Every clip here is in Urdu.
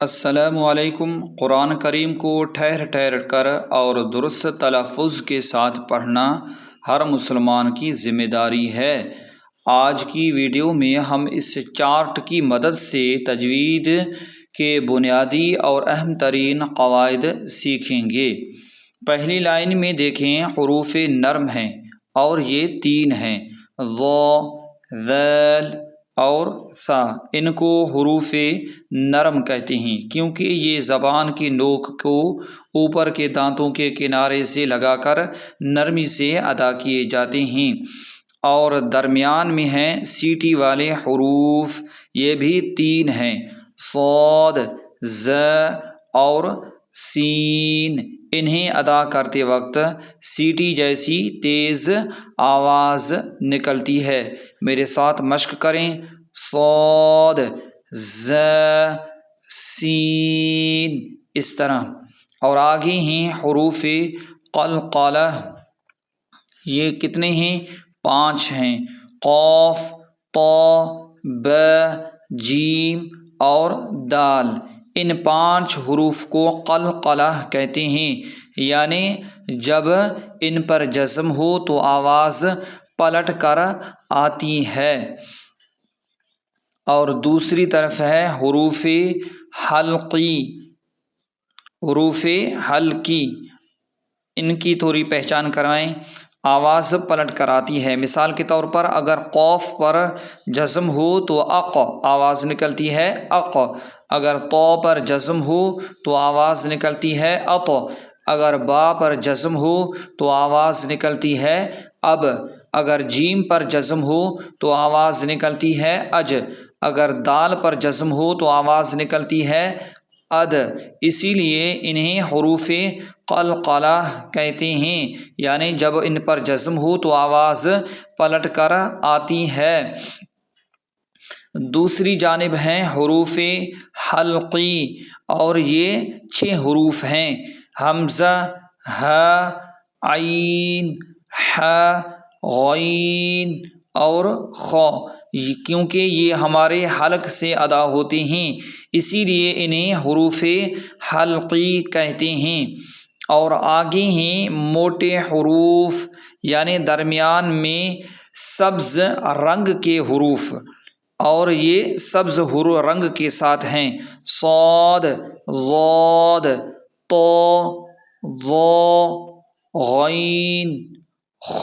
السلام علیکم۔ قرآن کریم کو ٹھہر ٹھہر کر اور درست تلفظ کے ساتھ پڑھنا ہر مسلمان کی ذمہ داری ہے۔ آج کی ویڈیو میں ہم اس چارٹ کی مدد سے تجوید کے بنیادی اور اہم ترین قواعد سیکھیں گے۔ پہلی لائن میں دیکھیں، حروف نرم ہیں اور یہ 3 ہیں: ظ، ذال اور ثا۔ ان کو حروف نرم کہتے ہیں کیونکہ یہ زبان کی نوک کو اوپر کے دانتوں کے کنارے سے لگا کر نرمی سے ادا کیے جاتے ہیں، اور درمیان میں ہیں سیٹی والے حروف، یہ بھی 3 ہیں: صاد، ظ اور سین۔ انہیں ادا کرتے وقت سیٹی جیسی تیز آواز نکلتی ہے۔ میرے ساتھ مشق کریں: صاد، ظ، سین، اس طرح۔ اور آگے ہیں حروف قلقلہ۔ یہ کتنے ہیں؟ 5 ہیں: قاف، طا، ب، جیم اور دال۔ ان 5 حروف کو قلقلہ کہتے ہیں، یعنی جب ان پر جزم ہو تو آواز پلٹ کر آتی ہے۔ اور دوسری طرف ہے حروف حلقی۔ حروف حلقی، ان کی تھوڑی پہچان کروائیں۔ آواز پلٹ کر آتی ہے۔ مثال کے طور پر اگر قاف پر جزم ہو تو اق آواز نکلتی ہے اق، اگر طا پر جزم ہو تو آواز نکلتی ہے اط، اگر با پر جزم ہو تو آواز نکلتی ہے اب، اگر جیم پر جزم ہو تو آواز نکلتی ہے اج، اگر دال پر جزم ہو تو آواز نکلتی ہے اد۔ اسی لیے انہیں حروف قلقلہ کہتے ہیں، یعنی جب ان پر جزم ہو تو آواز پلٹ کر آتی ہے۔ دوسری جانب ہیں حروف حلقی، اور یہ 6 حروف ہیں: حمزہ، ہ، عین، ح، غین اور خ۔ کیونکہ یہ ہمارے حلق سے ادا ہوتے ہیں، اسی لیے انہیں حروف حلقی کہتے ہیں۔ اور آگے ہیں موٹے حروف، یعنی درمیان میں سبز رنگ کے حروف، اور یہ سبز رنگ کے ساتھ ہیں: صاد، ضاد، طا، ظا، غین، خ،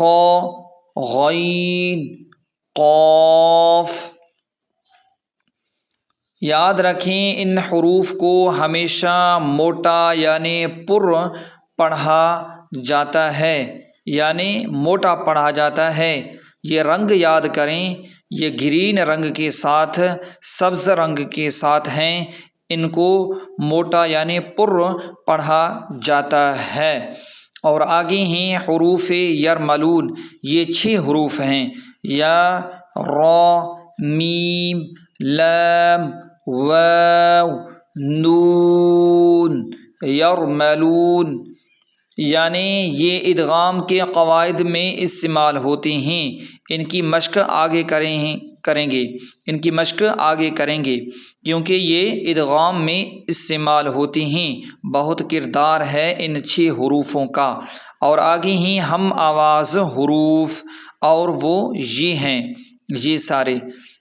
غین، قاف۔ یاد رکھیں ان حروف کو ہمیشہ موٹا یعنی پر پڑھا جاتا ہے، یعنی موٹا پڑھا جاتا ہے۔ یہ رنگ یاد کریں، یہ گرین رنگ کے ساتھ سبز رنگ کے ساتھ ہیں، ان کو موٹا یعنی پر پڑھا جاتا ہے۔ اور آگے ہیں حروف یرملون۔ یہ 6 حروف ہیں: یا، را، میم، لام، واو، نون۔ یرملون، یعنی یہ ادغام کے قواعد میں استعمال ہوتے ہیں۔ ان کی مشق آگے کریں گے کیونکہ یہ ادغام میں استعمال ہوتے ہیں۔ بہت کردار ہے ان 6 حروفوں کا۔ اور آگے ہیں ہم آواز حروف، اور وہ یہ ہیں، یہ سارے۔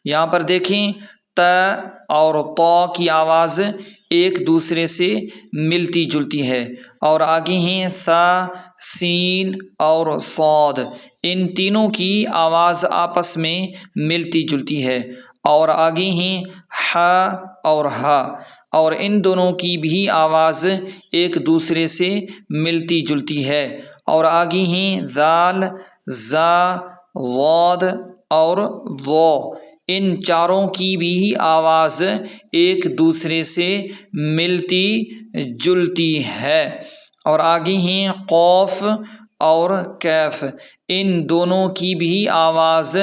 یہاں پر دیکھیں، ت اور طا کی آواز ایک دوسرے سے ملتی جلتی ہے۔ اور آگے ہیں ثا، سین اور صاد۔ ان تینوں کی آواز آپس میں ملتی جلتی ہے۔ اور آگے ہیں ح اور ہ، اور ان دونوں کی بھی آواز ایک دوسرے سے ملتی جلتی ہے۔ اور آگے ہیں ذال، ذا، ضاد اور ظا۔ ان چاروں کی بھی آواز ایک دوسرے سے ملتی جلتی ہے۔ اور آگے ہیں قاف اور کیف۔ ان دونوں کی بھی آواز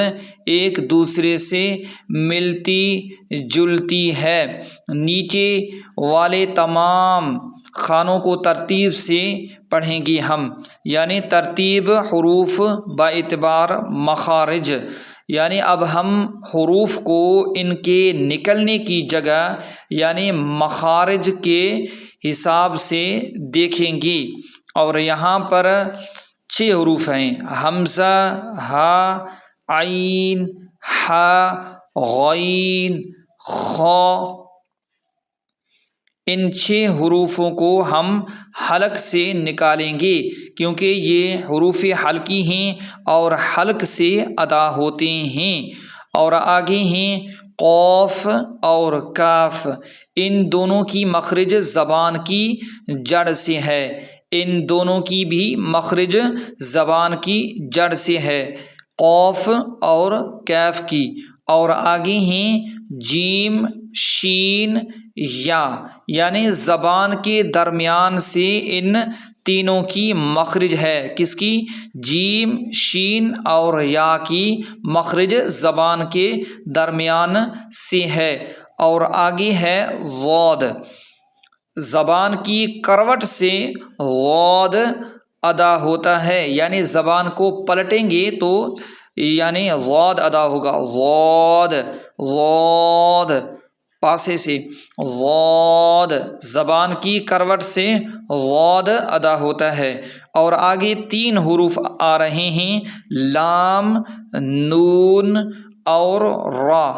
ایک دوسرے سے ملتی جلتی ہے۔ نیچے والے تمام خانوں کو ترتیب سے پڑھیں گے ہم، یعنی ترتیب حروف باعتبار مخارج، یعنی اب ہم حروف کو ان کے نکلنے کی جگہ یعنی مخارج کے حساب سے دیکھیں گے۔ اور یہاں پر 6 حروف ہیں، حمزہ، ہا، عین، حا، غین، خا۔ ان 6 حروفوں کو ہم حلق سے نکالیں گے کیونکہ یہ حروف حلقی ہیں اور حلق سے ادا ہوتے ہیں۔ اور آگے ہیں قاف اور کاف، ان دونوں کی مخرج زبان کی جڑ سے ہے، ان دونوں کی بھی مخرج زبان کی جڑ سے ہے، قاف اور کاف کی۔ اور آگے ہیں جیم، شین، یا، یعنی زبان کے درمیان سے ان تینوں کی مخرج ہے، کس کی؟ جیم، شین اور یا کی مخرج زبان کے درمیان سے ہے۔ اور آگے ہے غاد، زبان کی کروٹ سے غاد ادا ہوتا ہے، یعنی زبان کو پلٹیں گے تو یعنی غاد ادا ہوگا، غاد، غاد، پاسے سے غاد، زبان کی کروٹ سے غاد ادا ہوتا ہے۔ اور آگے 3 حروف آ رہے ہیں، لام، نون اور را،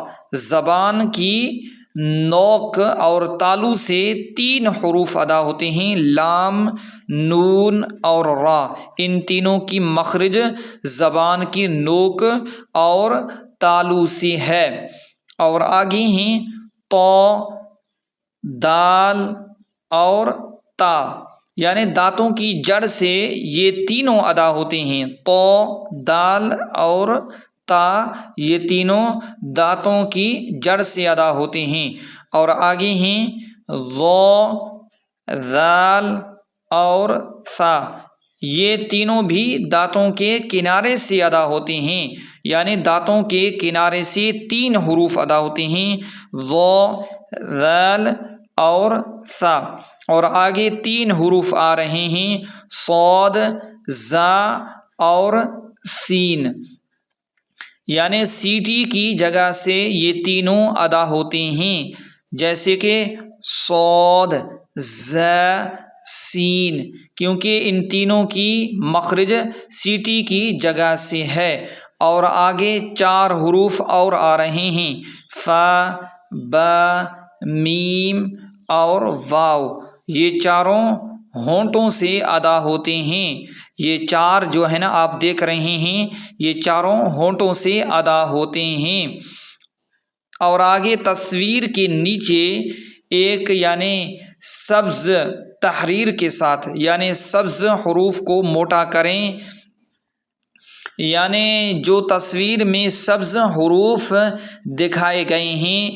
زبان کی نوک اور تالو سے 3 حروف ادا ہوتے ہیں، لام، نون اور را، ان تینوں کی مخرج زبان کی نوک اور تالو سے ہے۔ اور آگے ہیں تو، دال اور تا، یعنی دانتوں کی جڑ سے یہ تینوں ادا ہوتے ہیں، تو، دال اور تا، یہ تینوں دانتوں کی جڑ سے ادا ہوتے ہیں۔ اور آگے ہیں ظا، ذال اور ثا، یہ تینوں بھی دانتوں کے کنارے سے ادا ہوتے ہیں، یعنی دانتوں کے کنارے سے 3 حروف ادا ہوتے ہیں، ظا، ذال اور ثا۔ اور آگے 3 حروف آ رہے ہیں، صاد، زا اور سین، یعنی سیٹی کی جگہ سے یہ تینوں ادا ہوتے ہیں، جیسے کہ صاد، زا، سین، کیونکہ ان تینوں کی مخرج سیٹی کی جگہ سے ہے۔ اور آگے 4 حروف اور آ رہے ہیں، فا، با، میم اور واو، یہ چاروں ہونٹوں سے ادا ہوتے ہیں، یہ 4 جو ہے نا آپ دیکھ رہے ہیں، یہ چاروں ہونٹوں سے ادا ہوتے ہیں۔ اور آگے تصویر کے نیچے ایک یعنی سبز تحریر کے ساتھ، یعنی سبز حروف کو موٹا کریں، یعنی جو تصویر میں سبز حروف دکھائے گئے ہیں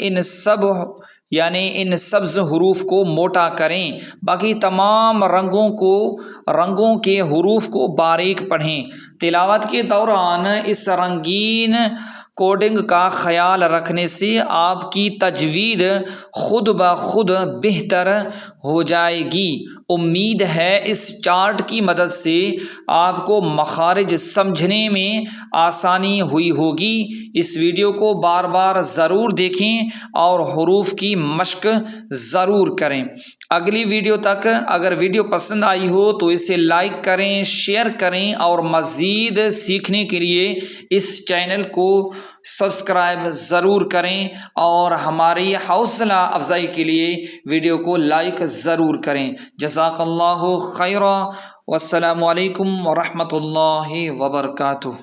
ان سبز حروف کو موٹا کریں، باقی تمام رنگوں کے حروف کو باریک پڑھیں۔ تلاوت کے دوران اس رنگین کوڈنگ کا خیال رکھنے سے آپ کی تجوید خود بخود بہتر ہو جائے گی۔ امید ہے اس چارٹ کی مدد سے آپ کو مخارج سمجھنے میں آسانی ہوئی ہوگی۔ اس ویڈیو کو بار بار ضرور دیکھیں اور حروف کی مشق ضرور کریں۔ اگلی ویڈیو تک اگر ویڈیو پسند آئی ہو تو اسے لائک کریں، شیئر کریں اور مزید سیکھنے کے لیے اس چینل کو سبسکرائب ضرور کریں، اور ہماری حوصلہ افزائی کے لیے ویڈیو کو لائک ضرور کریں۔ جزاک اللہ خیرا، والسلام علیکم ورحمۃ اللہ وبرکاتہ۔